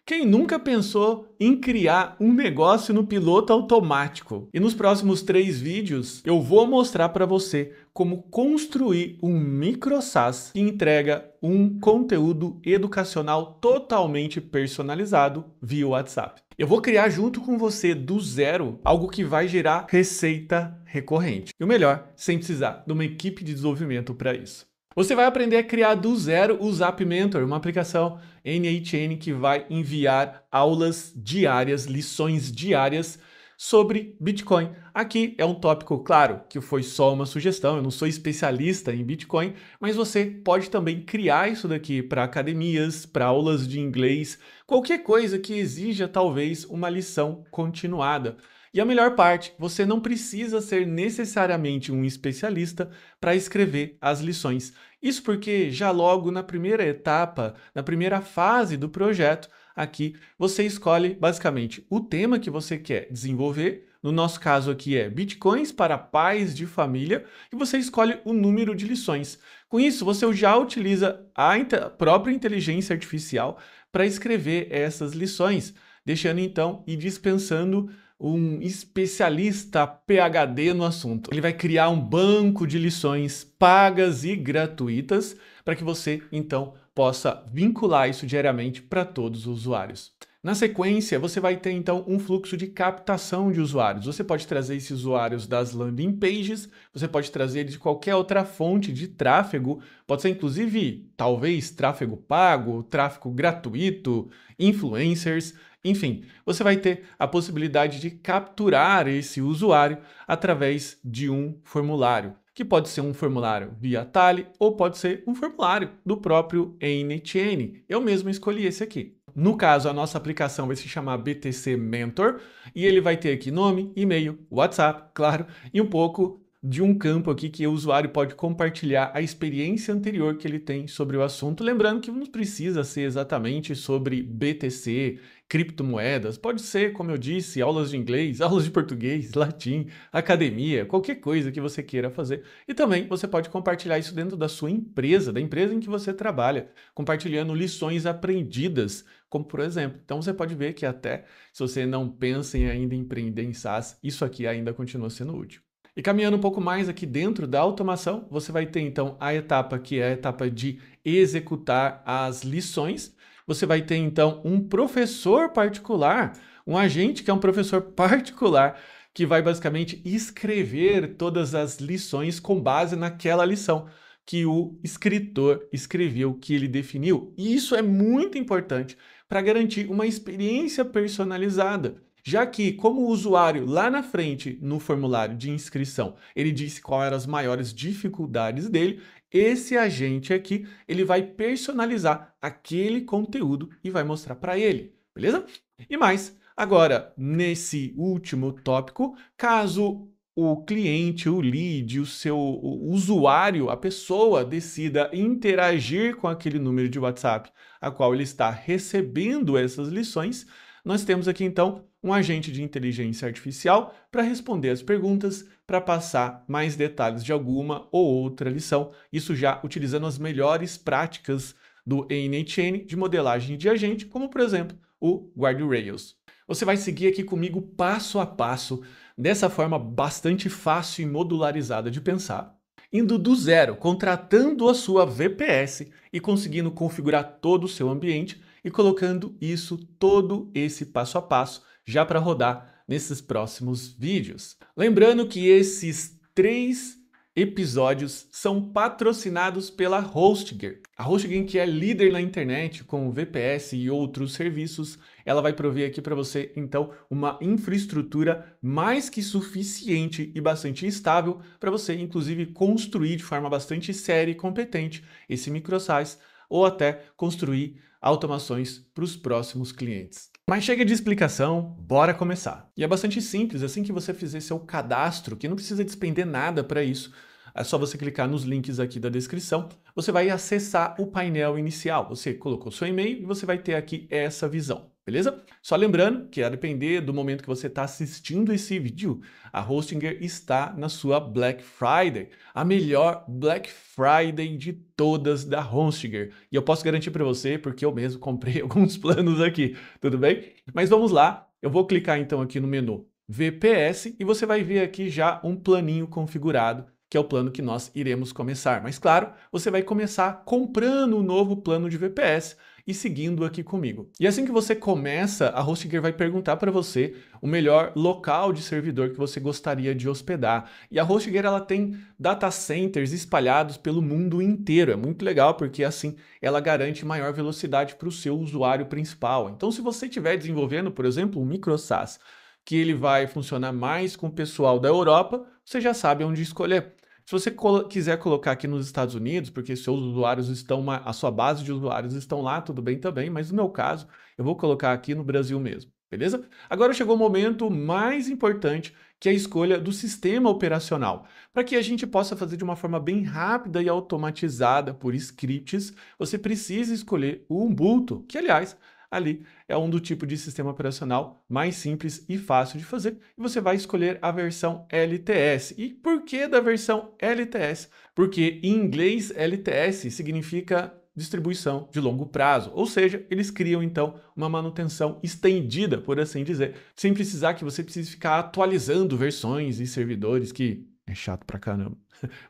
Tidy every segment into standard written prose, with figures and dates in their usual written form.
Quem nunca pensou em criar um negócio no piloto automático? E nos próximos 3 vídeos eu vou mostrar para você como construir um micro SaaS que entrega um conteúdo educacional totalmente personalizado via WhatsApp. Eu vou criar junto com você do zero algo que vai gerar receita recorrente. E o melhor, sem precisar de uma equipe de desenvolvimento para isso. Você vai aprender a criar do zero o Zap Mentor, uma aplicação NHN que vai enviar aulas diárias, lições diárias sobre Bitcoin. Aqui é um tópico, claro, que foi só uma sugestão, eu não sou especialista em Bitcoin, mas você pode também criar isso daqui para academias, para aulas de inglês, qualquer coisa que exija talvez uma lição continuada. E a melhor parte, você não precisa ser necessariamente um especialista para escrever as lições. Isso porque já logo na primeira etapa, na primeira fase do projeto, aqui você escolhe basicamente o tema que você quer desenvolver. No nosso caso aqui é Bitcoins para pais de família e você escolhe o número de lições. Com isso, você já utiliza a própria inteligência artificial para escrever essas lições, deixando então e dispensando um especialista PhD no assunto. Ele vai criar um banco de lições pagas e gratuitas para que você, então, possa vincular isso diariamente para todos os usuários. Na sequência, você vai ter, então, um fluxo de captação de usuários. Você pode trazer esses usuários das landing pages, você pode trazer eles de qualquer outra fonte de tráfego, pode ser, inclusive, talvez, tráfego pago, tráfego gratuito, influencers. Enfim, você vai ter a possibilidade de capturar esse usuário através de um formulário, que pode ser um formulário via Tally ou pode ser um formulário do próprio NHN. Eu mesmo escolhi esse aqui. No caso, a nossa aplicação vai se chamar BTC Mentor e ele vai ter aqui nome, e-mail, WhatsApp, claro, e um pouco de um campo aqui que o usuário pode compartilhar a experiência anterior que ele tem sobre o assunto. Lembrando que não precisa ser exatamente sobre BTC, criptomoedas, pode ser, como eu disse, aulas de inglês, aulas de português, latim, academia, qualquer coisa que você queira fazer. E também você pode compartilhar isso dentro da sua empresa, da empresa em que você trabalha, compartilhando lições aprendidas, como por exemplo. Então você pode ver que até se você não pensa em ainda empreender em SaaS, isso aqui ainda continua sendo útil. E caminhando um pouco mais aqui dentro da automação, você vai ter então a etapa que é a etapa de executar as lições. Você vai ter então um professor particular, um agente que é um professor particular, que vai basicamente escrever todas as lições com base naquela lição que o escritor escreveu, que ele definiu. E isso é muito importante para garantir uma experiência personalizada. Já que, como o usuário lá na frente, no formulário de inscrição, ele disse quais eram as maiores dificuldades dele, esse agente aqui, ele vai personalizar aquele conteúdo e vai mostrar para ele, beleza? E mais, agora, nesse último tópico, caso o cliente, o lead, o usuário, a pessoa decida interagir com aquele número de WhatsApp a qual ele está recebendo essas lições, nós temos aqui então um agente de inteligência artificial para responder as perguntas, para passar mais detalhes de alguma ou outra lição, isso já utilizando as melhores práticas do NHN de modelagem de agente, como por exemplo o Guardrails. Você vai seguir aqui comigo passo a passo, dessa forma bastante fácil e modularizada de pensar, indo do zero, contratando a sua VPS e conseguindo configurar todo o seu ambiente e colocando isso, todo esse passo a passo, já para rodar nesses próximos vídeos. Lembrando que esses 3 episódios são patrocinados pela HostGator. A HostGator, que é líder na internet com VPS e outros serviços, ela vai prover aqui para você, então, uma infraestrutura mais que suficiente e bastante estável para você, inclusive, construir de forma bastante séria e competente esse microsite ou até construir automações para os próximos clientes. Mas chega de explicação, bora começar. E é bastante simples, assim que você fizer seu cadastro, que não precisa despender nada para isso, é só você clicar nos links aqui da descrição, você vai acessar o painel inicial. Você colocou seu e-mail e você vai ter aqui essa visão. beleza? Só lembrando que a depender do momento que você está assistindo esse vídeo, a Hostinger está na sua Black Friday, a melhor Black Friday de todas da Hostinger. E eu posso garantir para você, porque eu mesmo comprei alguns planos aqui, tudo bem? Mas vamos lá, eu vou clicar então aqui no menu VPS e você vai ver aqui já um planinho configurado, que é o plano que nós iremos começar. Mas claro, você vai começar comprando um novo plano de VPS e seguindo aqui comigo. E assim que você começa, a Hostinger vai perguntar para você o melhor local de servidor que você gostaria de hospedar. E a Hostinger ela tem data centers espalhados pelo mundo inteiro. É muito legal porque assim ela garante maior velocidade para o seu usuário principal. Então se você estiver desenvolvendo, por exemplo, um microSaaS, que ele vai funcionar mais com o pessoal da Europa, você já sabe onde escolher. Se você quiser colocar aqui nos Estados Unidos, porque seus usuários estão, a sua base de usuários estão lá, tudo bem também, mas no meu caso, eu vou colocar aqui no Brasil mesmo, beleza? Agora chegou o momento mais importante, que é a escolha do sistema operacional. Para que a gente possa fazer de uma forma bem rápida e automatizada por scripts, você precisa escolher o Ubuntu, que aliás, ali é um do tipo de sistema operacional mais simples e fácil de fazer, e você vai escolher a versão LTS. E por que da versão LTS? Porque em inglês LTS significa distribuição de longo prazo, ou seja, eles criam então uma manutenção estendida, por assim dizer, sem precisar que você precise ficar atualizando versões e servidores, que é chato pra caramba,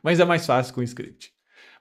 mas é mais fácil com o script.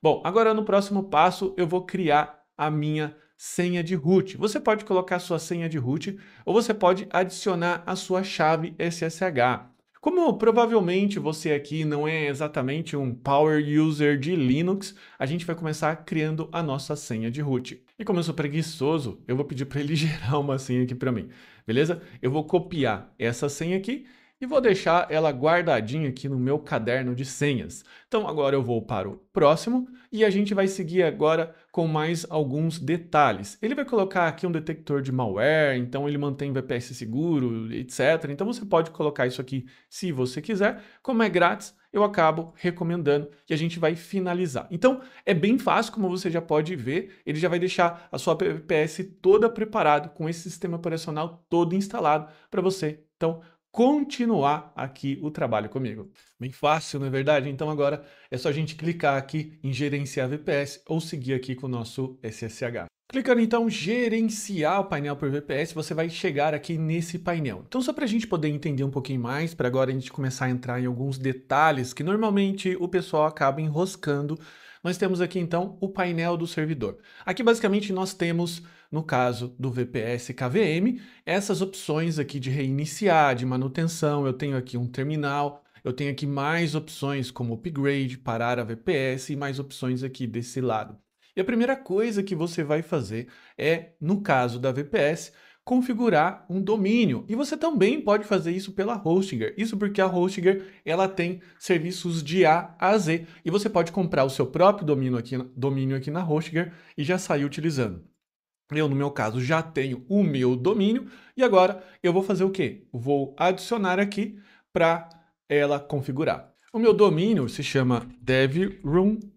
Bom, agora no próximo passo eu vou criar a minha senha de root. Você pode colocar a sua senha de root ou você pode adicionar a sua chave SSH. Como provavelmente você aqui não é exatamente um power user de Linux, a gente vai começar criando a nossa senha de root. E como eu sou preguiçoso, eu vou pedir para ele gerar uma senha aqui para mim, beleza? Eu vou copiar essa senha aqui e vou deixar ela guardadinha aqui no meu caderno de senhas. Então agora eu vou para o próximo e a gente vai seguir agora com mais alguns detalhes. Ele vai colocar aqui um detector de malware, então ele mantém VPS seguro, etc. Então você pode colocar isso aqui se você quiser. Como é grátis, eu acabo recomendando e a gente vai finalizar. Então é bem fácil, como você já pode ver, ele já vai deixar a sua VPS toda preparada com esse sistema operacional todo instalado para você. Então continuar aqui o trabalho comigo. Bem fácil, não é verdade? Então agora é só a gente clicar aqui em gerenciar VPS ou seguir aqui com o nosso SSH. Clicando então em gerenciar o painel por VPS, você vai chegar aqui nesse painel. Então só para a gente poder entender um pouquinho mais, para agora a gente começar a entrar em alguns detalhes que normalmente o pessoal acaba enroscando, nós temos aqui então o painel do servidor. Aqui basicamente nós temos, no caso do VPS KVM, essas opções aqui de reiniciar, de manutenção, eu tenho aqui um terminal, eu tenho aqui mais opções como upgrade, parar a VPS e mais opções aqui desse lado. E a primeira coisa que você vai fazer é, no caso da VPS, configurar um domínio. E você também pode fazer isso pela Hostinger. Isso porque a Hostinger ela tem serviços de A a Z. E você pode comprar o seu próprio domínio aqui na Hostinger e já sair utilizando. Eu, no meu caso, já tenho o meu domínio. E agora eu vou fazer o quê? Eu vou adicionar aqui para ela configurar. O meu domínio se chama devroom.pro.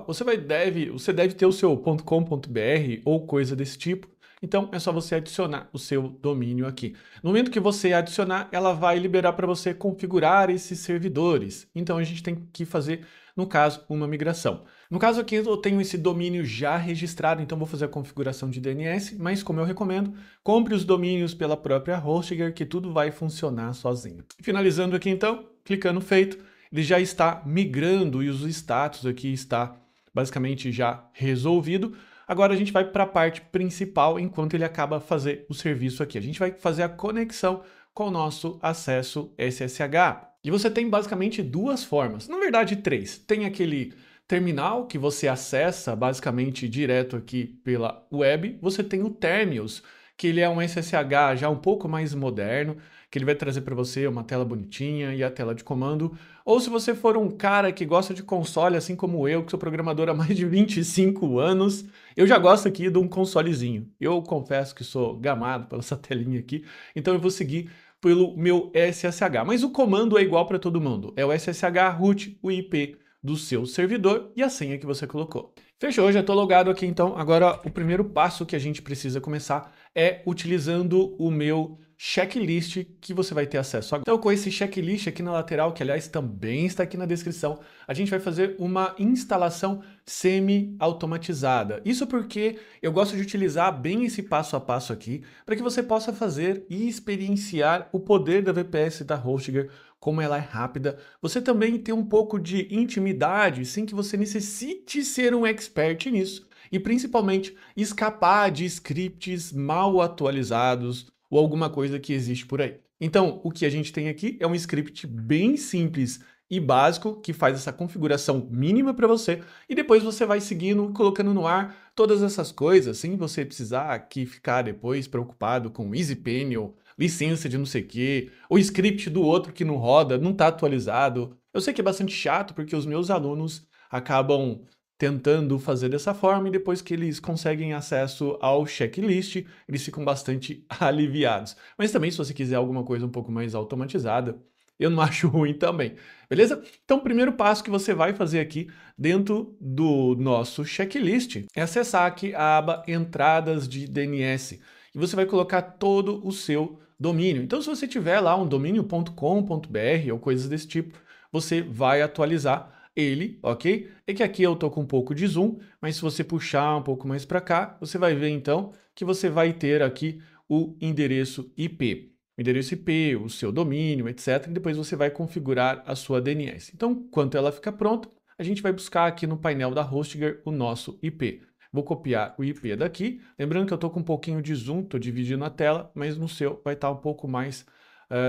Você deve ter o seu .com.br ou coisa desse tipo. Então, é só você adicionar o seu domínio aqui. No momento que você adicionar, ela vai liberar para você configurar esses servidores. Então, a gente tem que fazer, no caso, uma migração. No caso aqui, eu tenho esse domínio já registrado, então vou fazer a configuração de DNS, mas como eu recomendo, compre os domínios pela própria Hostinger, que tudo vai funcionar sozinho. Finalizando aqui, então, clicando feito, ele já está migrando e os status aqui está basicamente já resolvido. Agora a gente vai para a parte principal enquanto ele acaba de fazer o serviço aqui. A gente vai fazer a conexão com o nosso acesso SSH. E você tem basicamente duas formas, na verdade três. Tem aquele terminal que você acessa basicamente direto aqui pela web. Você tem o Terminus, que ele é um SSH já um pouco mais moderno, que ele vai trazer para você uma tela bonitinha e a tela de comando. Ou se você for um cara que gosta de console, assim como eu, que sou programador há mais de 25 anos, eu já gosto aqui de um consolezinho. Eu confesso que sou gamado pela essa telinha aqui, então eu vou seguir pelo meu SSH. Mas o comando é igual para todo mundo. É o SSH root, o IP do seu servidor e a senha que você colocou. Fechou, já estou logado aqui então. Agora, o primeiro passo que a gente precisa começar é utilizando o meu checklist que você vai ter acesso agora. Então, com esse checklist aqui na lateral, que aliás também está aqui na descrição, a gente vai fazer uma instalação semi-automatizada. Isso porque eu gosto de utilizar bem esse passo a passo aqui, para que você possa fazer e experienciar o poder da VPS da Hostgator, como ela é rápida. Você também tem um pouco de intimidade, sem que você necessite ser um expert nisso. E principalmente escapar de scripts mal atualizados ou alguma coisa que existe por aí. Então, o que a gente tem aqui é um script bem simples e básico que faz essa configuração mínima para você e depois você vai seguindo, colocando no ar todas essas coisas, sem você precisar aqui ficar depois preocupado com EasyPanel, licença de não sei o quê, o script do outro que não roda, não está atualizado. Eu sei que é bastante chato porque os meus alunos acabam tentando fazer dessa forma e depois que eles conseguem acesso ao checklist, eles ficam bastante aliviados. Mas também se você quiser alguma coisa um pouco mais automatizada, eu não acho ruim também, beleza? Então o primeiro passo que você vai fazer aqui dentro do nosso checklist é acessar aqui a aba entradas de DNS e você vai colocar todo o seu domínio. Então se você tiver lá um domínio.com.br ou coisas desse tipo, você vai atualizar ele, ok? É que aqui eu tô com um pouco de zoom, mas se você puxar um pouco mais para cá, você vai ver então que você vai ter aqui o endereço IP. O endereço IP, o seu domínio, etc. E depois você vai configurar a sua DNS. Então, quando ela ficar pronta, a gente vai buscar aqui no painel da Hostgator o nosso IP. Vou copiar o IP daqui. Lembrando que eu estou com um pouquinho de zoom, estou dividindo a tela, mas no seu vai estar um pouco mais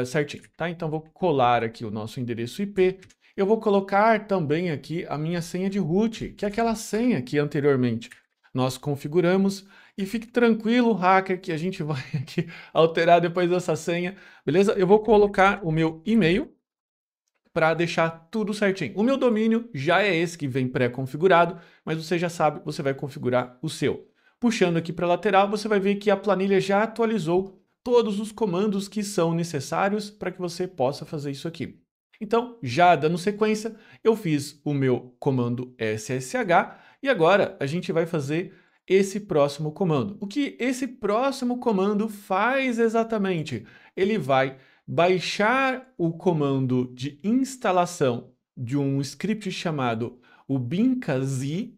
certinho, tá? Então, vou colar aqui o nosso endereço IP. Eu vou colocar também aqui a minha senha de root, que é aquela senha que anteriormente nós configuramos. E fique tranquilo, hacker, que a gente vai aqui alterar depois dessa senha, beleza? Eu vou colocar o meu e-mail para deixar tudo certinho. O meu domínio já é esse que vem pré-configurado, mas você já sabe, você vai configurar o seu. Puxando aqui para a lateral, você vai ver que a planilha já atualizou todos os comandos que são necessários para que você possa fazer isso aqui. Então, já dando sequência, eu fiz o meu comando SSH e agora a gente vai fazer esse próximo comando. O que esse próximo comando faz exatamente? Ele vai baixar o comando de instalação de um script chamado o Bincazi,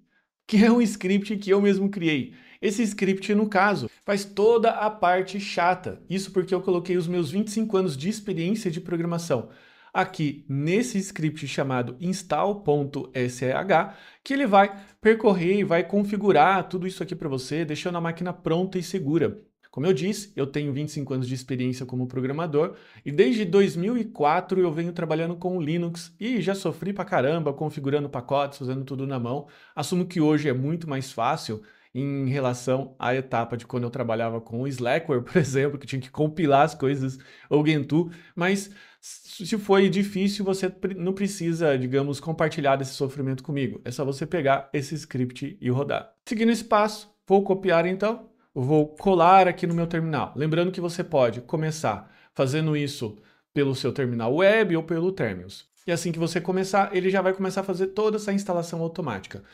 que é um script que eu mesmo criei. Esse script, no caso, faz toda a parte chata. Isso porque eu coloquei os meus 25 anos de experiência de programação aqui nesse script chamado install.sh, que ele vai percorrer e vai configurar tudo isso aqui para você, deixando a máquina pronta e segura. Como eu disse, eu tenho 25 anos de experiência como programador e desde 2004 eu venho trabalhando com Linux e já sofri pra caramba configurando pacotes, fazendo tudo na mão. Assumo que hoje é muito mais fácil em relação à etapa de quando eu trabalhava com o Slackware, por exemplo, que tinha que compilar as coisas, ou Gentoo, mas se foi difícil, você não precisa, digamos, compartilhar esse sofrimento comigo. É só você pegar esse script e rodar. Seguindo esse passo, vou copiar então, vou colar aqui no meu terminal. Lembrando que você pode começar fazendo isso pelo seu terminal web ou pelo Terminus. E assim que você começar, ele já vai começar a fazer toda essa instalação automática.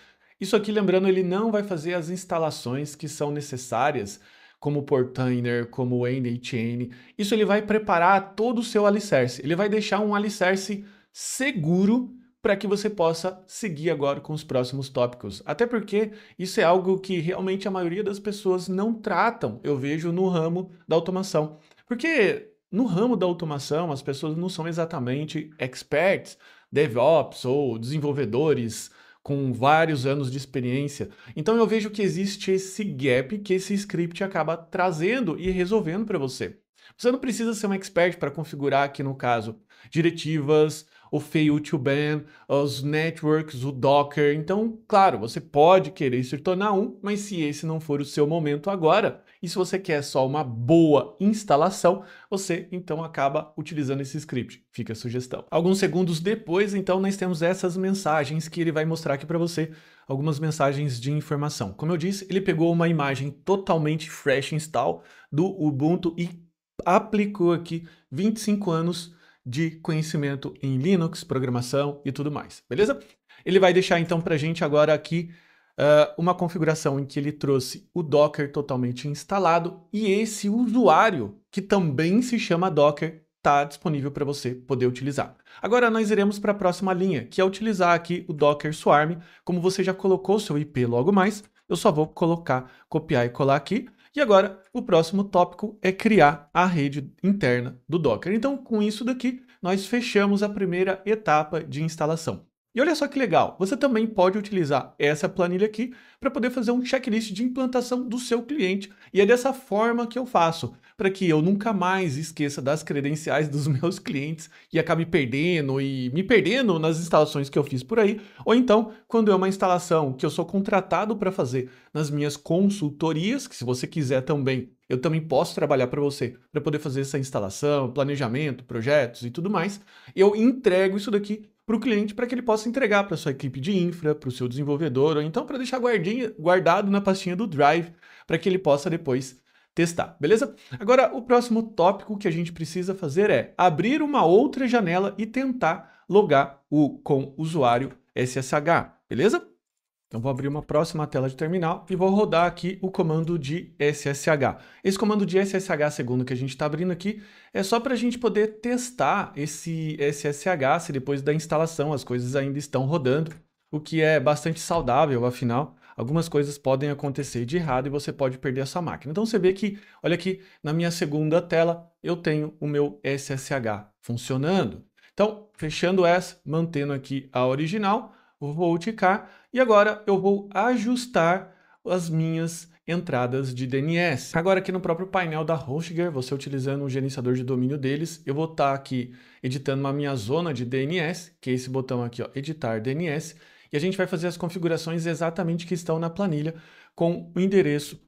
Isso aqui, lembrando, ele não vai fazer as instalações que são necessárias, como o Portainer, como o NHN. Isso ele vai preparar todo o seu alicerce. Ele vai deixar um alicerce seguro para que você possa seguir agora com os próximos tópicos. Até porque isso é algo que realmente a maioria das pessoas não tratam, eu vejo no ramo da automação. Porque no ramo da automação as pessoas não são exatamente experts, DevOps ou desenvolvedores com vários anos de experiência. Então eu vejo que existe esse gap que esse script acaba trazendo e resolvendo para você. Você não precisa ser um expert para configurar aqui no caso diretivas, o fail to ban, os networks, o Docker. Então, claro, você pode querer se tornar um, mas se esse não for o seu momento agora, e se você quer só uma boa instalação, você então acaba utilizando esse script. Fica a sugestão. Alguns segundos depois, então, nós temos essas mensagens que ele vai mostrar aqui para você, algumas mensagens de informação. Como eu disse, ele pegou uma imagem totalmente fresh install do Ubuntu e aplicou aqui 25 anos de conhecimento em Linux, programação e tudo mais, beleza? Ele vai deixar então pra gente agora aqui uma configuração em que ele trouxe o Docker totalmente instalado e esse usuário, que também se chama Docker, está disponível para você poder utilizar. Agora nós iremos para a próxima linha, que é utilizar aqui o Docker Swarm. Como você já colocou seu IP logo mais, eu só vou colocar, copiar e colar aqui. E agora, o próximo tópico é criar a rede interna do Docker. Então, com isso daqui, nós fechamos a primeira etapa de instalação. E olha só que legal, você também pode utilizar essa planilha aqui para poder fazer um checklist de implantação do seu cliente. E é dessa forma que eu faço, para que eu nunca mais esqueça das credenciais dos meus clientes e acabe perdendo e me perdendo nas instalações que eu fiz por aí. Ou então, quando é uma instalação que eu sou contratado para fazer nas minhas consultorias, que se você quiser também, eu também posso trabalhar para você, para poder fazer essa instalação, planejamento, projetos e tudo mais, eu entrego isso daqui para o cliente para que ele possa entregar para a sua equipe de infra, para o seu desenvolvedor, ou então para deixar guardado na pastinha do Drive, para que ele possa depois testar, beleza? Agora, o próximo tópico que a gente precisa fazer é abrir uma outra janela e tentar logar com o usuário SSH, beleza? Então, vou abrir uma próxima tela de terminal e vou rodar aqui o comando de SSH. Esse comando de SSH segundo que a gente está abrindo aqui é só para a gente poder testar esse SSH se depois da instalação as coisas ainda estão rodando, o que é bastante saudável, afinal, algumas coisas podem acontecer de errado e você pode perder a sua máquina. Então, você vê que, olha aqui, na minha segunda tela, eu tenho o meu SSH funcionando. Então, fechando essa, mantendo aqui a original, vou ticar e agora eu vou ajustar as minhas entradas de DNS. Agora aqui no próprio painel da HostGator, você utilizando o gerenciador de domínio deles, eu vou estar aqui editando uma minha zona de DNS, que é esse botão aqui, ó, editar DNS, e a gente vai fazer as configurações exatamente que estão na planilha com o endereço,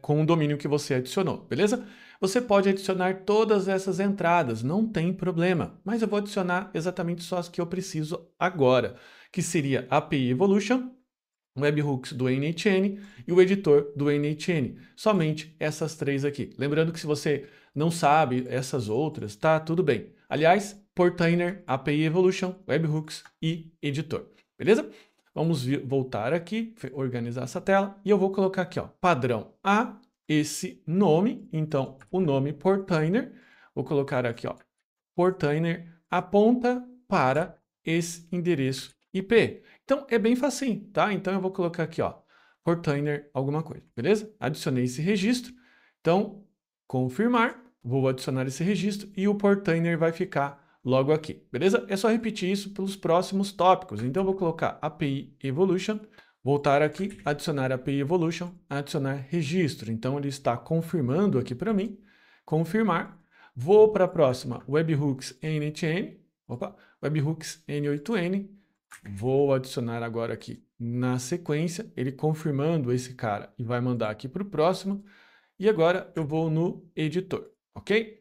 com o domínio que você adicionou, beleza? Você pode adicionar todas essas entradas, não tem problema, mas eu vou adicionar exatamente só as que eu preciso agora, que seria API Evolution, webhooks do NHN e o editor do NHN. Somente essas três aqui. Lembrando que se você não sabe essas outras, tá tudo bem. Aliás, Portainer, API Evolution, webhooks e editor. Beleza? Vamos voltar aqui, organizar essa tela e eu vou colocar aqui, ó, padrão A, esse nome, então o nome Portainer, vou colocar aqui, ó, Portainer aponta para esse endereço IP. Então é bem facinho, tá? Então eu vou colocar aqui, ó, Portainer alguma coisa, beleza? Adicionei esse registro, então confirmar, vou adicionar esse registro e o Portainer vai ficar logo aqui, beleza? É só repetir isso pelos próximos tópicos. Então eu vou colocar API Evolution, voltar aqui, adicionar API Evolution, adicionar registro. Então ele está confirmando aqui para mim, confirmar. Vou para a próxima, Webhooks NHN, Webhooks N8N, vou adicionar agora aqui na sequência, ele confirmando esse cara e vai mandar aqui para o próximo. E agora eu vou no editor, ok?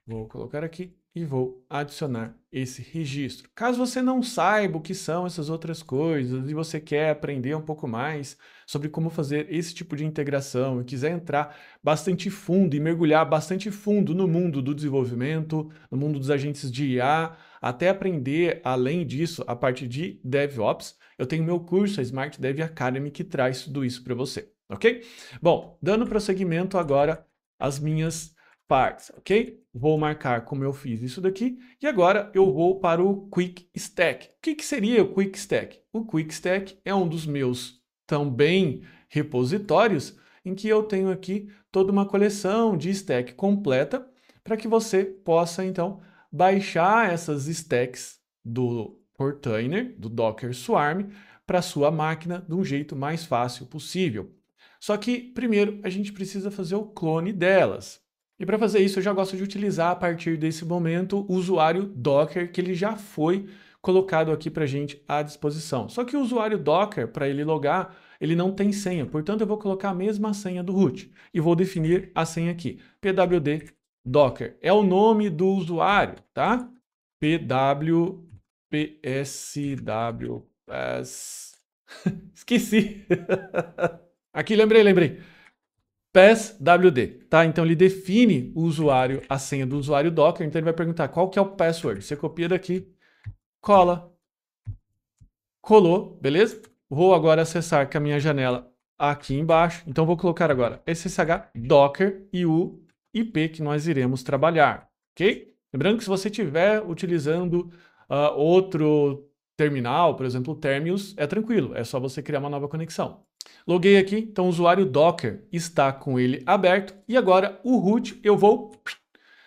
Vou colocar aqui e vou adicionar esse registro. Caso você não saiba o que são essas outras coisas e você quer aprender um pouco mais sobre como fazer esse tipo de integração e quiser entrar bastante fundo e mergulhar bastante fundo no mundo do desenvolvimento, no mundo dos agentes de IA, até aprender, além disso, a parte de DevOps, eu tenho meu curso, a Smart Dev Academy, que traz tudo isso para você, ok? Bom, dando prosseguimento agora às minhas partes, ok? Vou marcar como eu fiz isso daqui e agora eu vou para o Quick Stack. O que seria o Quick Stack? O Quick Stack é um dos meus também repositórios em que eu tenho aqui toda uma coleção de stack completa para que você possa então baixar essas stacks do Portainer, do Docker Swarm, para sua máquina de um jeito mais fácil possível. Só que primeiro a gente precisa fazer o clone delas. E para fazer isso, eu já gosto de utilizar a partir desse momento o usuário Docker, que ele já foi colocado aqui para a gente à disposição. Só que o usuário Docker, para ele logar, ele não tem senha, portanto eu vou colocar a mesma senha do root e vou definir a senha aqui, pwd docker. É o nome do usuário, tá? Esqueci. Aqui, lembrei. PassWD, tá? Então ele define o usuário, a senha do usuário Docker, então ele vai perguntar qual que é o password. Você copia daqui, cola, colou, beleza? vou agora acessar com a minha janela aqui embaixo. Então, vou colocar agora ssh docker e o IP que nós iremos trabalhar, ok? Lembrando que se você estiver utilizando outro terminal, por exemplo, o Terminus, é tranquilo, é só você criar uma nova conexão. Loguei aqui, então o usuário Docker está com ele aberto e agora o root eu vou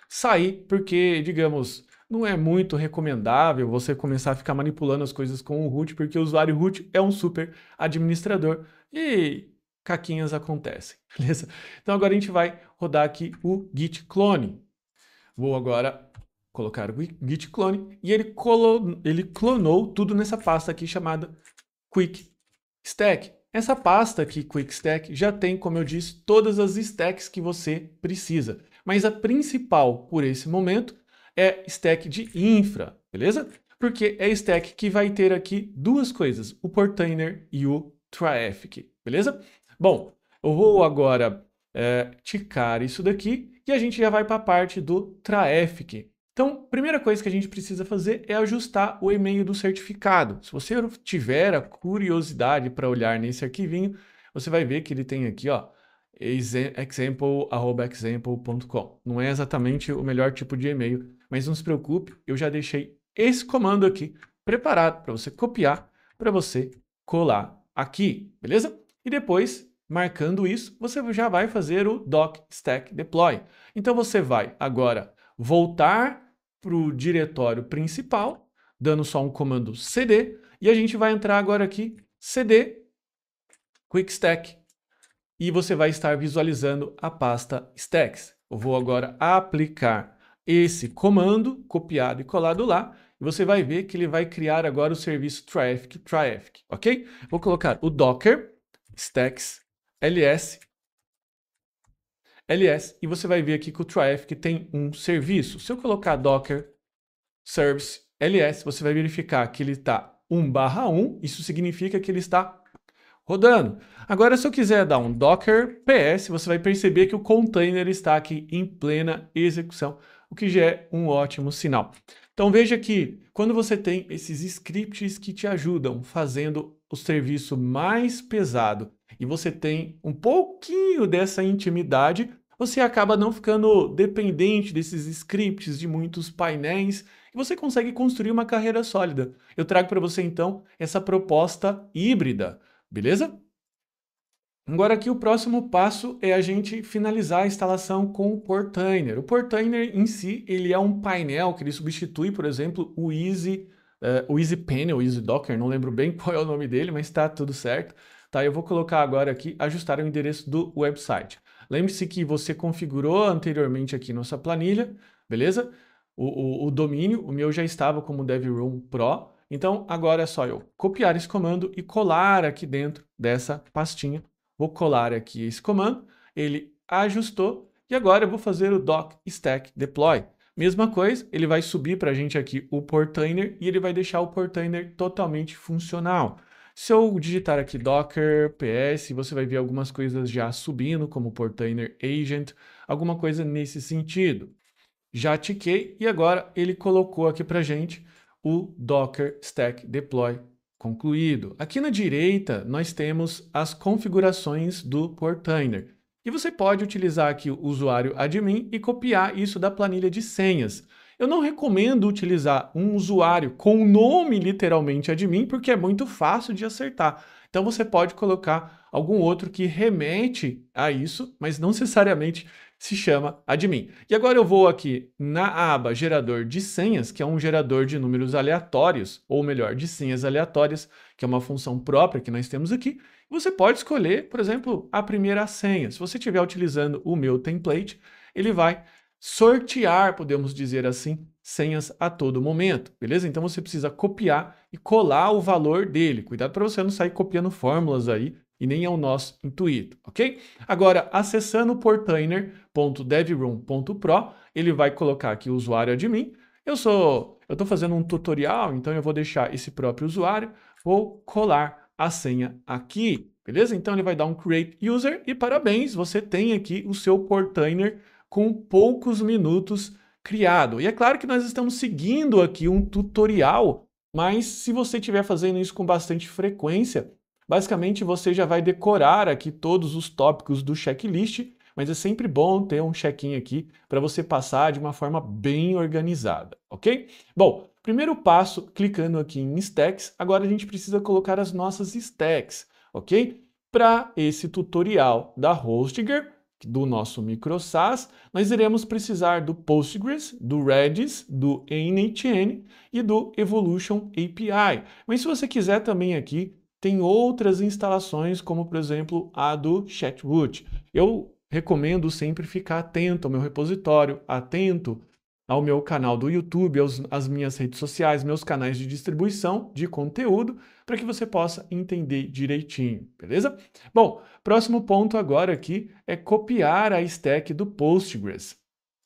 sair porque, digamos, não é muito recomendável você começar a ficar manipulando as coisas com o root, porque o usuário root é um super administrador e caquinhas acontecem, beleza? Então agora a gente vai rodar aqui o git clone. Vou agora colocar o git clone e ele clonou tudo nessa pasta aqui chamada Quick Stack. Essa pasta aqui, Quick Stack, já tem, como eu disse, todas as stacks que você precisa. Mas a principal, por esse momento, é stack de infra, beleza? Porque é stack que vai ter aqui duas coisas, o Portainer e o Traffic, beleza? Bom, eu vou agora ticar isso daqui e a gente já vai para a parte do Traffic. Então, primeira coisa que a gente precisa fazer é ajustar o e-mail do certificado. Se você tiver a curiosidade para olhar nesse arquivinho, você vai ver que ele tem aqui, ó, example@example.com. Não é exatamente o melhor tipo de e-mail, mas não se preocupe, eu já deixei esse comando aqui preparado para você copiar, para você colar aqui, beleza? E depois, marcando isso, você já vai fazer o doc stack deploy. Então você vai agora voltar para o diretório principal, dando só um comando cd, e a gente vai entrar agora aqui, cd quick stack, e você vai estar visualizando a pasta stacks. Eu vou agora aplicar esse comando, copiado e colado lá, e você vai ver que ele vai criar agora o serviço Traffic, ok? Vou colocar o docker stacks ls, e você vai ver aqui que o Traffic tem um serviço. Se eu colocar docker service ls, você vai verificar que ele está 1/1, isso significa que ele está rodando. Agora, se eu quiser dar um docker ps, você vai perceber que o container está aqui em plena execução, o que já é um ótimo sinal. Então veja que quando você tem esses scripts que te ajudam fazendo o serviço mais pesado e você tem um pouquinho dessa intimidade, você acaba não ficando dependente desses scripts de muitos painéis e você consegue construir uma carreira sólida. Eu trago para você então essa proposta híbrida. Beleza? Agora aqui o próximo passo é a gente finalizar a instalação com o Portainer. O Portainer em si, ele é um painel que ele substitui, por exemplo, o Easy Panel, o Easy Docker, não lembro bem qual é o nome dele, mas está tudo certo. Tá, eu vou colocar agora aqui, ajustar o endereço do website. Lembre-se que você configurou anteriormente aqui nossa planilha, beleza? O domínio, o meu já estava como DevRoom Pro, então, agora é só eu copiar esse comando e colar aqui dentro dessa pastinha. Vou colar aqui esse comando, ele ajustou, e agora eu vou fazer o doc stack deploy. Mesma coisa, ele vai subir para a gente aqui o Portainer e ele vai deixar o Portainer totalmente funcional. Se eu digitar aqui docker ps, você vai ver algumas coisas já subindo, como Portainer agent, alguma coisa nesse sentido. Já tiquei e agora ele colocou aqui para a gente o Docker Stack Deploy concluído. Aqui na direita, nós temos as configurações do Portainer. E você pode utilizar aqui o usuário admin e copiar isso da planilha de senhas. Eu não recomendo utilizar um usuário com o nome literalmente admin, porque é muito fácil de acertar. Então você pode colocar algum outro que remete a isso, mas não necessariamente se chama admin. E agora eu vou aqui na aba gerador de senhas, que é um gerador de números aleatórios, ou melhor, de senhas aleatórias, que é uma função própria que nós temos aqui. Você pode escolher, por exemplo, a primeira senha. Se você estiver utilizando o meu template, ele vai sortear, podemos dizer assim, senhas a todo momento, beleza? Então você precisa copiar e colar o valor dele. Cuidado para você não sair copiando fórmulas aí, e nem é o nosso intuito, ok? Agora, acessando o portainer.devroom.pro, ele vai colocar aqui o usuário admin. Eu estou fazendo um tutorial, então eu vou deixar esse próprio usuário, vou colar a senha aqui, beleza? Então ele vai dar um create user e parabéns, você tem aqui o seu Portainer com poucos minutos criado. E é claro que nós estamos seguindo aqui um tutorial, mas se você estiver fazendo isso com bastante frequência, Basicamente, você já vai decorar aqui todos os tópicos do checklist, mas é sempre bom ter um check-in aqui para você passar de uma forma bem organizada, ok? Bom, primeiro passo, clicando aqui em Stacks, agora a gente precisa colocar as nossas stacks, ok? Para esse tutorial da Hostinger, do nosso MicroSAS, nós iremos precisar do Postgres, do Redis, do NHN e do Evolution API. Mas se você quiser também aqui, tem outras instalações, como por exemplo a do Chatwood. Eu recomendo sempre ficar atento ao meu repositório, atento ao meu canal do YouTube, às minhas redes sociais, meus canais de distribuição de conteúdo, para que você possa entender direitinho, beleza? Bom, próximo ponto agora aqui é copiar a stack do Postgres.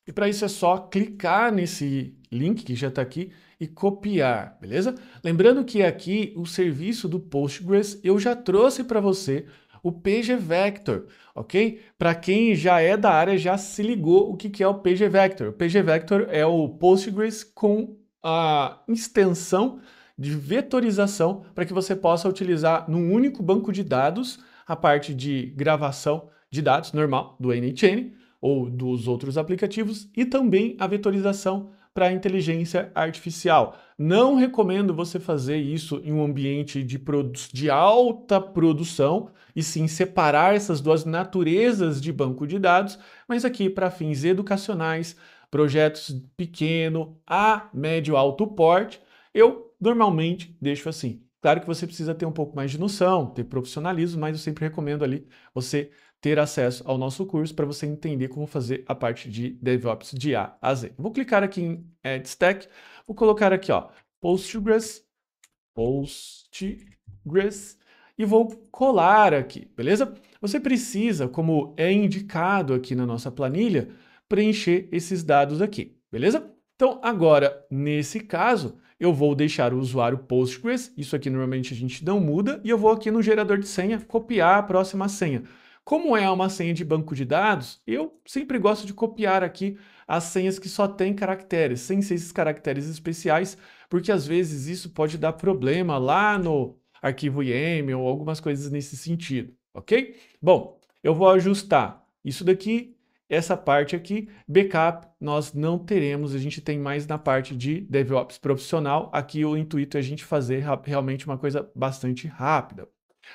E para isso é só clicar nesse link que já está aqui e copiar, beleza? Lembrando que aqui o serviço do Postgres eu já trouxe para você o pgvector, ok? Para quem já é da área já se ligou o que é o pgvector. O pgvector é o Postgres com a extensão de vetorização para que você possa utilizar num único banco de dados a parte de gravação de dados normal do NHN ou dos outros aplicativos e também a vetorização para a inteligência artificial. Não recomendo você fazer isso em um ambiente de alta produção, e sim separar essas duas naturezas de banco de dados, mas aqui para fins educacionais, projetos pequeno, a médio alto porte, eu normalmente deixo assim. Claro que você precisa ter um pouco mais de noção, ter profissionalismo, mas eu sempre recomendo ali você ter acesso ao nosso curso para você entender como fazer a parte de DevOps de A a Z. Vou clicar aqui em Add Stack, vou colocar aqui, ó, Postgres, e vou colar aqui, beleza? Você precisa, como é indicado aqui na nossa planilha, preencher esses dados aqui, beleza? Então, agora, nesse caso, eu vou deixar o usuário Postgres, isso aqui normalmente a gente não muda, e eu vou aqui no gerador de senha copiar a próxima senha. Como é uma senha de banco de dados, eu sempre gosto de copiar aqui as senhas que só têm caracteres, sem ser esses caracteres especiais, porque às vezes isso pode dar problema lá no arquivo YAML ou algumas coisas nesse sentido, ok? Bom, eu vou ajustar isso daqui, essa parte aqui, backup nós não teremos, a gente tem mais na parte de DevOps profissional, aqui o intuito é a gente fazer realmente uma coisa bastante rápida.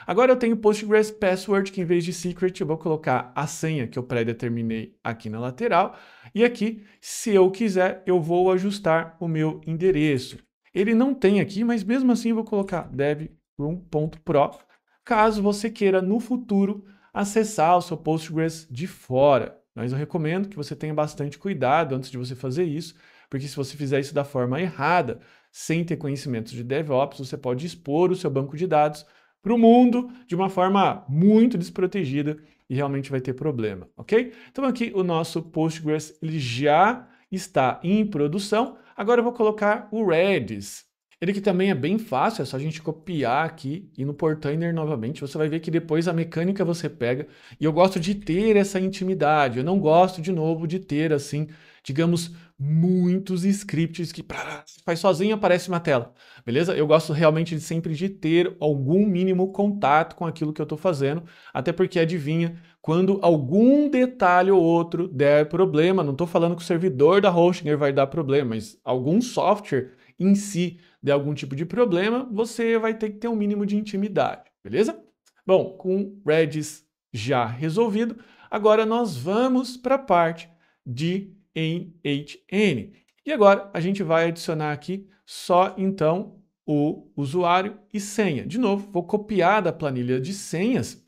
Agora eu tenho Postgres Password, que em vez de secret eu vou colocar a senha que eu pré-determinei aqui na lateral. E aqui, se eu quiser, eu vou ajustar o meu endereço. Ele não tem aqui, mas mesmo assim eu vou colocar devroom.pro, caso você queira no futuro acessar o seu Postgres de fora. Mas eu recomendo que você tenha bastante cuidado antes de você fazer isso, porque se você fizer isso da forma errada, sem ter conhecimentos de DevOps, você pode expor o seu banco de dados para o mundo de uma forma muito desprotegida e realmente vai ter problema, ok? Então aqui o nosso Postgres ele já está em produção. Agora eu vou colocar o Redis. Ele que também é bem fácil, é só a gente copiar aqui e no Portainer novamente, você vai ver que depois a mecânica você pega. E eu gosto de ter essa intimidade, eu não gosto de novo de ter assim, digamos, muitos scripts que faz sozinho e aparece na tela, beleza? Eu gosto realmente de sempre de ter algum mínimo contato com aquilo que eu estou fazendo, até porque adivinha, quando algum detalhe ou outro der problema, não estou falando que o servidor da Hostinger vai dar problema, mas algum software em si der algum tipo de problema, você vai ter que ter um mínimo de intimidade, beleza? Bom, com Redis já resolvido, agora nós vamos para a parte de NHN. E agora a gente vai adicionar aqui só então o usuário e senha. De novo, vou copiar da planilha de senhas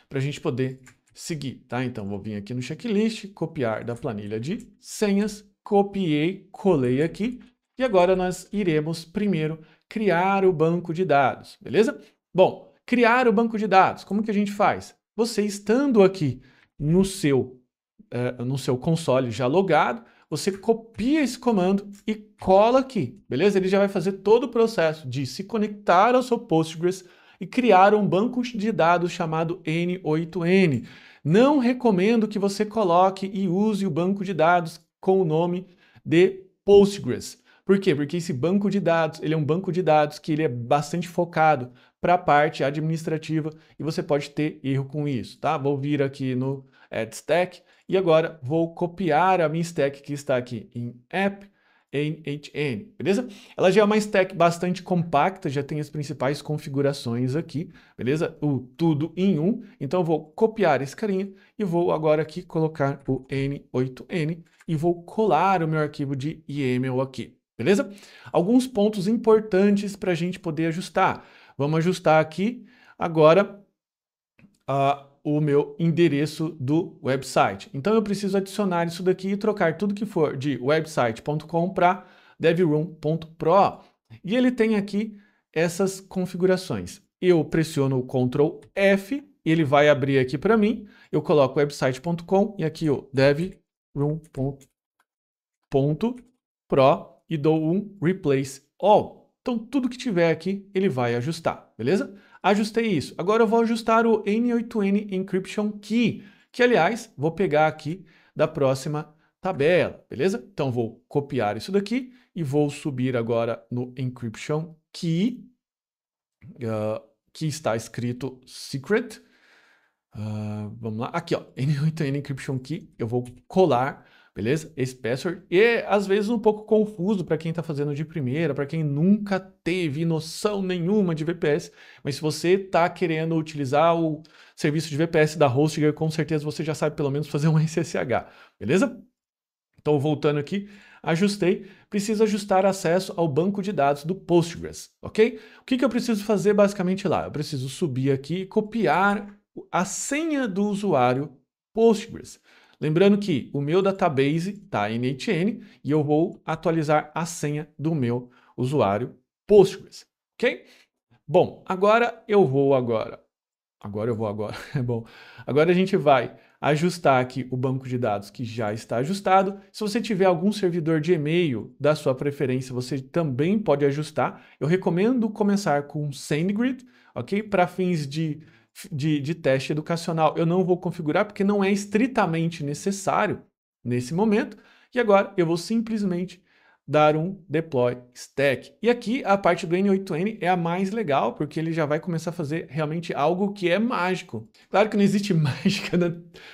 para a gente poder seguir, tá? Então vou vir aqui no checklist, copiar da planilha de senhas, copiei, colei aqui e agora nós iremos primeiro criar o banco de dados, beleza? Bom, criar o banco de dados, como que a gente faz? Você estando aqui no seu console já logado, você copia esse comando e cola aqui, beleza? Ele já vai fazer todo o processo de se conectar ao seu Postgres e criar um banco de dados chamado N8N. Não recomendo que você coloque e use o banco de dados com o nome de Postgres. Por quê? Porque esse banco de dados, ele é um banco de dados que ele é bastante focado para a parte administrativa e você pode ter erro com isso, tá? Vou vir aqui no Add Stack e agora vou copiar a minha stack que está aqui em App NHN, beleza? Ela já é uma stack bastante compacta, já tem as principais configurações aqui, beleza? O tudo em um. Então eu vou copiar esse carinha e vou agora aqui colocar o N8N e vou colar o meu arquivo de YAML aqui, beleza? Alguns pontos importantes para a gente poder ajustar. Vamos ajustar aqui agora o meu endereço do website. Então eu preciso adicionar isso daqui e trocar tudo que for de website.com para devroom.pro. E ele tem aqui essas configurações. Eu pressiono o Ctrl F, ele vai abrir aqui para mim, eu coloco website.com e aqui o devroom.pro e dou um Replace All. Então tudo que tiver aqui ele vai ajustar, beleza? Ajustei isso. Agora eu vou ajustar o N8N Encryption Key, que aliás, vou pegar aqui da próxima tabela, beleza? Então vou copiar isso daqui e vou subir agora no Encryption Key, que está escrito Secret. Vamos lá, aqui ó, N8N Encryption Key, eu vou colar, beleza? Esse password. E às vezes um pouco confuso para quem está fazendo de primeira, para quem nunca teve noção nenhuma de VPS, mas se você está querendo utilizar o serviço de VPS da Hostinger, com certeza você já sabe pelo menos fazer um SSH, beleza? Então voltando aqui, ajustei, preciso ajustar acesso ao banco de dados do Postgres, ok? O que eu preciso fazer basicamente lá? Eu preciso subir aqui e copiar a senha do usuário Postgres. Lembrando que o meu database está em NHN e eu vou atualizar a senha do meu usuário Postgres, ok? Bom, agora eu vou é bom. Agora a gente vai ajustar aqui o banco de dados que já está ajustado. Se você tiver algum servidor de e-mail da sua preferência, você também pode ajustar. Eu recomendo começar com SendGrid, ok? Para fins de teste educacional, eu não vou configurar porque não é estritamente necessário nesse momento. E agora eu vou simplesmente dar um deploy stack. E aqui a parte do N8N é a mais legal, porque ele já vai começar a fazer realmente algo que é mágico. Claro que não existe mágica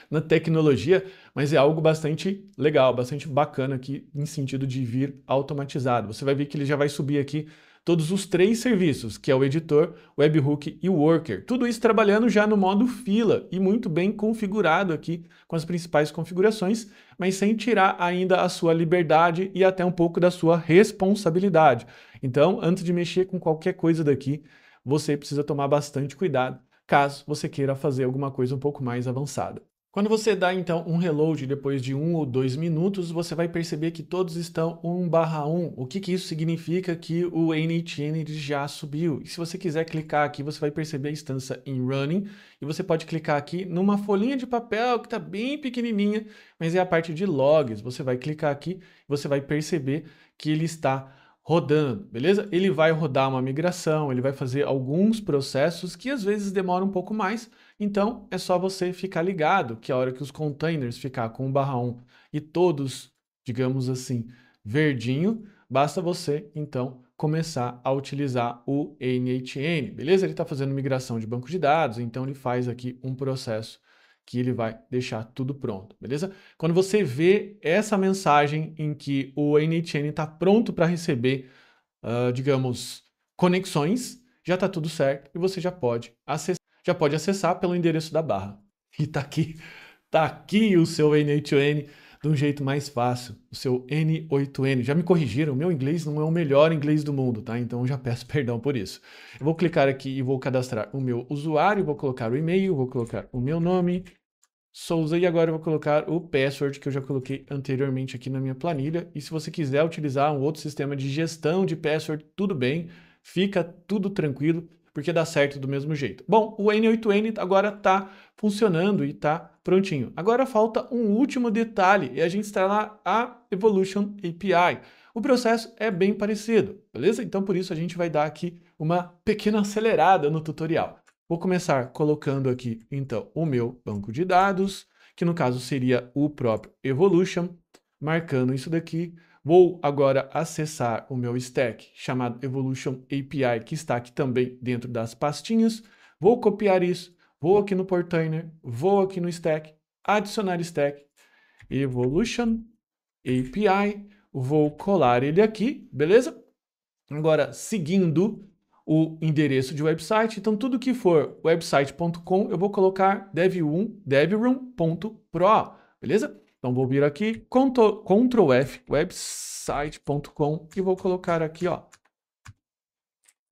na tecnologia, mas é algo bastante legal, bastante bacana aqui, em sentido de vir automatizado. Você vai ver que ele já vai subir aqui todos os 3 serviços, que é o editor, o webhook e o worker. Tudo isso trabalhando já no modo fila e muito bem configurado aqui com as principais configurações, mas sem tirar ainda a sua liberdade e até um pouco da sua responsabilidade. Então, antes de mexer com qualquer coisa daqui, você precisa tomar bastante cuidado, caso você queira fazer alguma coisa um pouco mais avançada. Quando você dá, então, um reload depois de 1 ou 2 minutos, você vai perceber que todos estão 1/1. O que isso significa? Que o NHN já subiu. E se você quiser clicar aqui, você vai perceber a instância em Running. E você pode clicar aqui numa folhinha de papel que está bem pequenininha, mas é a parte de logs. Você vai clicar aqui, você vai perceber que ele está rodando, beleza? Ele vai rodar uma migração, ele vai fazer alguns processos que às vezes demoram um pouco mais, então é só você ficar ligado que a hora que os containers ficar com 1/1 e todos, digamos assim, verdinho, basta você então começar a utilizar o NHN, beleza? Ele está fazendo migração de banco de dados, então ele faz aqui um processo que ele vai deixar tudo pronto, beleza? Quando você vê essa mensagem em que o NHN está pronto para receber, digamos, conexões, já está tudo certo e você já pode acessar pelo endereço da barra. E tá aqui o seu N8N de um jeito mais fácil, o seu N8N. Já me corrigiram, o meu inglês não é o melhor inglês do mundo, tá? Então eu já peço perdão por isso. Eu vou clicar aqui e vou cadastrar o meu usuário, vou colocar o e-mail, vou colocar o meu nome, Souza, e agora eu vou colocar o password que eu já coloquei anteriormente aqui na minha planilha. E se você quiser utilizar um outro sistema de gestão de password, tudo bem, fica tudo tranquilo, porque dá certo do mesmo jeito. Bom, o N8N agora está funcionando e está prontinho. Agora falta um último detalhe, e a gente instalar a Evolution API. O processo é bem parecido, beleza? Então por isso a gente vai dar aqui uma pequena acelerada no tutorial. Vou começar colocando aqui, então, o meu banco de dados, que no caso seria o próprio Evolution, marcando isso daqui, Vou agora acessar o meu stack chamado Evolution API, que está aqui também dentro das pastinhas. Vou copiar isso, vou aqui no Portainer, vou aqui no stack, adicionar stack, Evolution API, vou colar ele aqui, beleza? Agora, seguindo o endereço de website, então tudo que for website.com, eu vou colocar devroom.pro, beleza? Então vou vir aqui, Ctrl F, website.com, e vou colocar aqui, ó,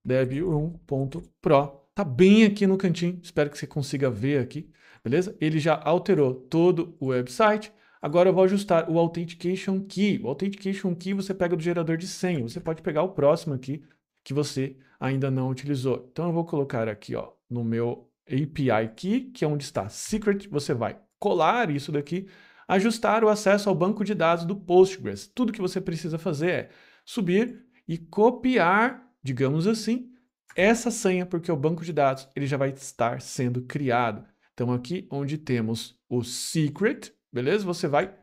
devroom.pro. Tá bem aqui no cantinho, espero que você consiga ver aqui, beleza? Ele já alterou todo o website. Agora eu vou ajustar o Authentication Key. O Authentication Key você pega do gerador de senha. Você pode pegar o próximo aqui que você ainda não utilizou. Então eu vou colocar aqui, ó, no meu API Key, que é onde está Secret. Você vai colar isso daqui, ajustar o acesso ao banco de dados do Postgres. Tudo que você precisa fazer é subir e copiar, digamos assim, essa senha, porque o banco de dados ele já vai estar sendo criado. Então aqui onde temos o Secret, beleza? Você vai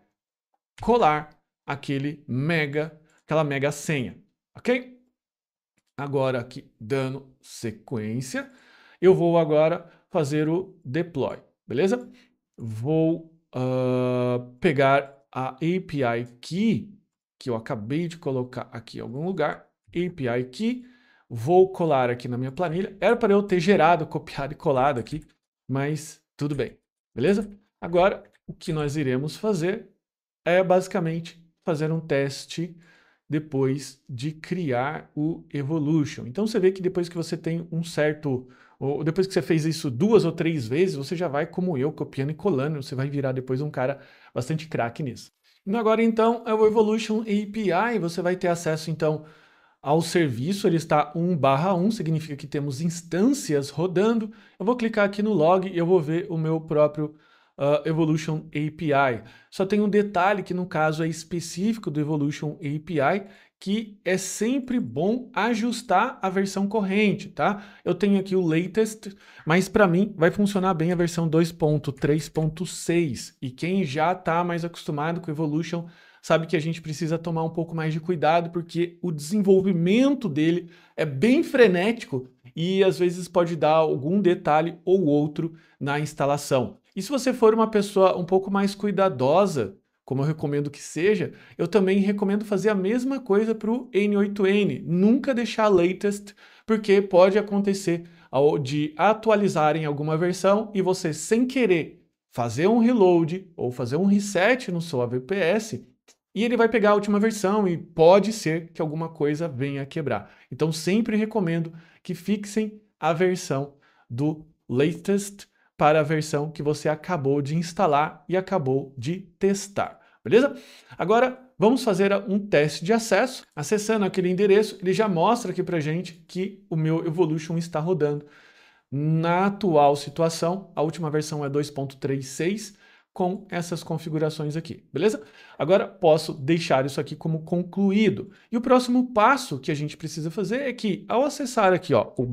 colar aquela mega senha, ok? Agora aqui, dando sequência, eu vou agora fazer o deploy, beleza? Vou pegar a API Key, que eu acabei de colocar aqui em algum lugar, API Key, vou colar aqui na minha planilha. Era para eu ter gerado, copiado e colado aqui, mas tudo bem, beleza? Agora, o que nós iremos fazer é basicamente fazer um teste depois de criar o Evolution. Então você vê que depois que você tem um certo... ou depois que você fez isso 2 ou 3 vezes, você já vai, como eu, copiando e colando. Você vai virar depois um cara bastante craque nisso. E agora, então, é o Evolution API. Você vai ter acesso, então, ao serviço. Ele está 1/1, significa que temos instâncias rodando. Eu vou clicar aqui no log e eu vou ver o meu próprio Evolution API. Só tem um detalhe que no caso é específico do Evolution API, que é sempre bom ajustar a versão corrente, tá? Eu tenho aqui o latest, mas para mim vai funcionar bem a versão 2.3.6. E quem já está mais acostumado com o Evolution sabe que a gente precisa tomar um pouco mais de cuidado, porque o desenvolvimento dele é bem frenético e às vezes pode dar algum detalhe ou outro na instalação. E se você for uma pessoa um pouco mais cuidadosa, como eu recomendo que seja, eu também recomendo fazer a mesma coisa para o N8N. Nunca deixar latest, porque pode acontecer de atualizarem alguma versão e você, sem querer, fazer um reload ou fazer um reset no seu AVPS e ele vai pegar a última versão e pode ser que alguma coisa venha a quebrar. Então sempre recomendo que fixem a versão do latest para a versão que você acabou de instalar e acabou de testar, beleza? Agora, vamos fazer um teste de acesso. Acessando aquele endereço, ele já mostra aqui para gente que o meu Evolution está rodando. Na atual situação, a última versão é 2.36, com essas configurações aqui, beleza? Agora, posso deixar isso aqui como concluído. E o próximo passo que a gente precisa fazer é que, ao acessar aqui, ó, o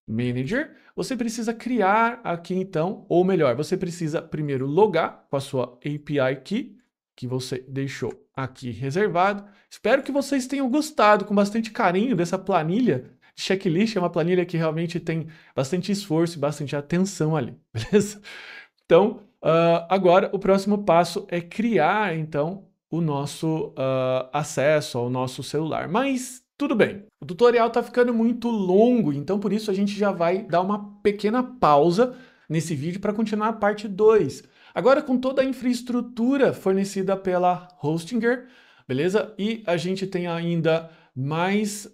/manager, você precisa criar aqui então, ou melhor, você precisa primeiro logar com a sua API Key, que você deixou aqui reservado. Espero que vocês tenham gostado com bastante carinho dessa planilha de checklist. É uma planilha que realmente tem bastante esforço e bastante atenção ali, beleza? Então, agora o próximo passo é criar então o nosso acesso ao nosso celular. Mas tudo bem, o tutorial está ficando muito longo, então por isso a gente já vai dar uma pequena pausa nesse vídeo para continuar a parte 2. Agora com toda a infraestrutura fornecida pela Hostinger, beleza? E a gente tem ainda mais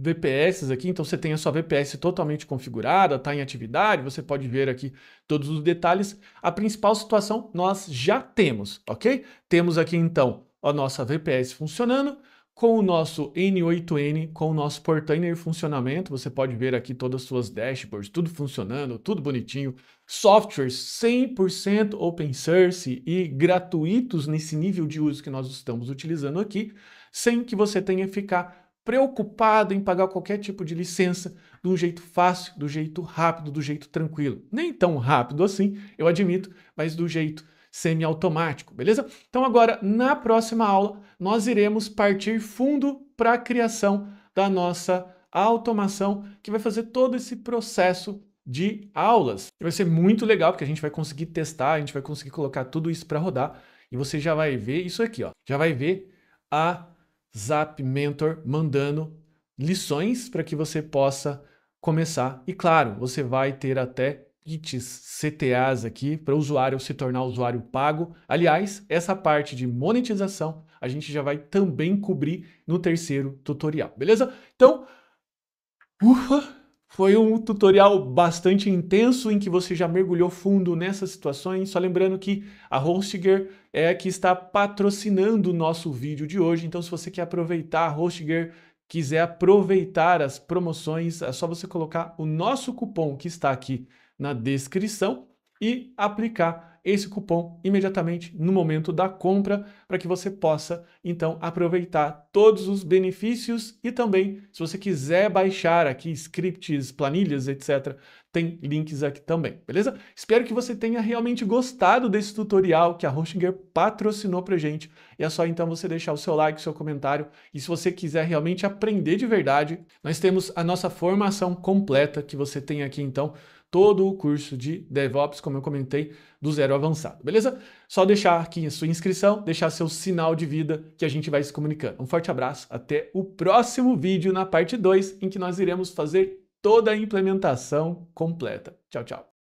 VPS aqui, então você tem a sua VPS totalmente configurada, está em atividade, você pode ver aqui todos os detalhes. A principal situação nós já temos, ok? Temos aqui então a nossa VPS funcionando, com o nosso N8N, com o nosso Portainer em funcionamento. Você pode ver aqui todas as suas dashboards, tudo funcionando, tudo bonitinho. Softwares 100% open source e gratuitos nesse nível de uso que nós estamos utilizando aqui, sem que você tenha que ficar preocupado em pagar qualquer tipo de licença, de um jeito fácil, do jeito rápido, do jeito tranquilo. Nem tão rápido assim, eu admito, mas do jeito semiautomático, beleza? Então agora, na próxima aula, nós iremos partir fundo para a criação da nossa automação, que vai fazer todo esse processo de aulas. E vai ser muito legal, porque a gente vai conseguir testar, a gente vai conseguir colocar tudo isso para rodar, e você já vai ver isso aqui, ó. Já vai ver a Zap Mentor mandando lições para que você possa começar. E claro, você vai ter até kits CTAs aqui para o usuário se tornar usuário pago. Aliás, essa parte de monetização a gente já vai também cobrir no terceiro tutorial, beleza? Então, foi um tutorial bastante intenso em que você já mergulhou fundo nessas situações. Só lembrando que a HostGator é a que está patrocinando o nosso vídeo de hoje. Então, se você quer aproveitar a HostGator, quiser aproveitar as promoções, é só você colocar o nosso cupom que está aqui na descrição e aplicar esse cupom imediatamente no momento da compra para que você possa, então, aproveitar todos os benefícios e também, se você quiser baixar aqui scripts, planilhas, etc., tem links aqui também, beleza? Espero que você tenha realmente gostado desse tutorial que a HostGator patrocinou pra gente. E é só então você deixar o seu like, o seu comentário. E se você quiser realmente aprender de verdade, nós temos a nossa formação completa que você tem aqui então, todo o curso de DevOps, como eu comentei, do zero ao avançado, beleza? Só deixar aqui a sua inscrição, deixar seu sinal de vida que a gente vai se comunicando. Um forte abraço, até o próximo vídeo na parte 2, em que nós iremos fazer toda a implementação completa. Tchau, tchau.